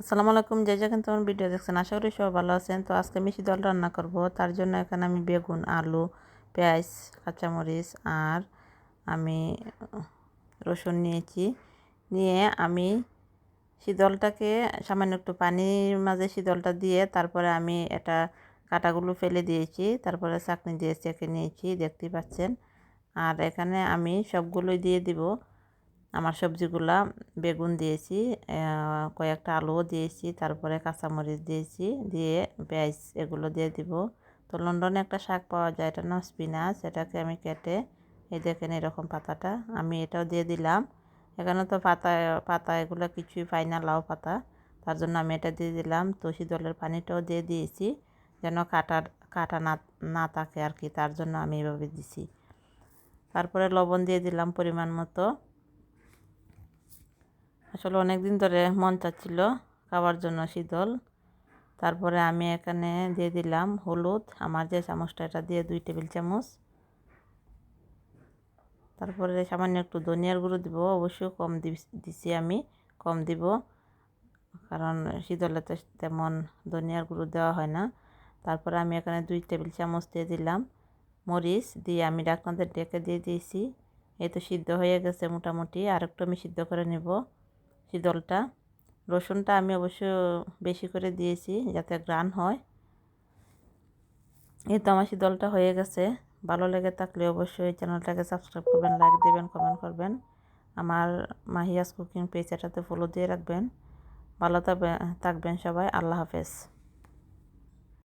আসসালামু আলাইকুম, যে যেখান থেকে আমার ভিডিও দেখছেন আশা করি সবাই ভালো আছেন। তো আজকে মিষ্টি দল রান্না করব, তার জন্য এখানে আমি বেগুন, আলু, পেঁয়াজ, কাঁচামরিচ আর আমি রসুন নিয়েছি। নিয়ে আমি শীতলটাকে সামান্য একটু পানির মাঝে শীতলটা দিয়ে তারপরে আমি এটা কাঁটাগুলো ফেলে দিয়েছি, তারপরে চাকনি দিয়ে চেকে নিয়েছি, দেখতে পাচ্ছেন। আর এখানে আমি সবগুলোই দিয়ে দিব। আমার সবজিগুলা বেগুন দিয়েছি, কয়েকটা আলুও দিয়েছি, তারপরে কাঁচামরিচ দিয়েছি, দিয়ে পেঁয়াজ এগুলো দিয়ে দিব। তো লন্ডনে একটা শাক পাওয়া যায়, এটা নাম স্পিনাচ, এটাকে আমি কেটে এই দেখেন এরকম পাতাটা আমি এটাও দিয়ে দিলাম। এখানে তো পাতা পাতা এগুলো কিছুই পাই না, লাউ পাতা, তার জন্য আমি এটা দিয়ে দিলাম। তুলসী জলের পানিটাও দিয়ে দিয়েছি যেন কাটা না না থাকে আর কি, তার জন্য আমি এভাবে দিছি। তারপরে লবণ দিয়ে দিলাম পরিমাণ মতো। আসলে অনেক দিন ধরে মন চাচ্ছিল খাওয়ার জন্য শীতল। তারপরে আমি এখানে দিয়ে দিলাম হলুদ, আমার যে চামচটা এটা দিয়ে 2 টেবিল চামচ। তারপরে সামান্য একটু ধনিয়ার গুঁড়ো দিব, অবশ্যই কম দিছি আমি, কম দিব, কারণ শীতলে তো তেমন ধনিয়ার গুঁড়ো দেওয়া হয় না। তারপরে আমি এখানে 2 টেবিল চামচ দিয়ে দিলাম মরিচ, দিয়ে আমি ঢাকনাতে ডেকে দিয়ে দিয়েছি। এই তো সিদ্ধ হয়ে গেছে মোটামুটি, আর একটু আমি সিদ্ধ করে নেব শীতলটা। রসুনটা আমি অবশ্য বেশি করে দিয়েছি যাতে ঘ্রাণ হয়। এই তো আমার শীতলটা হয়ে গেছে। ভালো লেগে থাকলে অবশ্যই চ্যানেলটাকে সাবস্ক্রাইব করবেন, লাইক দেবেন, কমেন্ট করবেন। আমার মাহিয়াস কুকিং পেজ এটাতে ফলো দিয়ে রাখবেন। ভালো থাকবেন সবাই, আল্লাহ হাফেজ।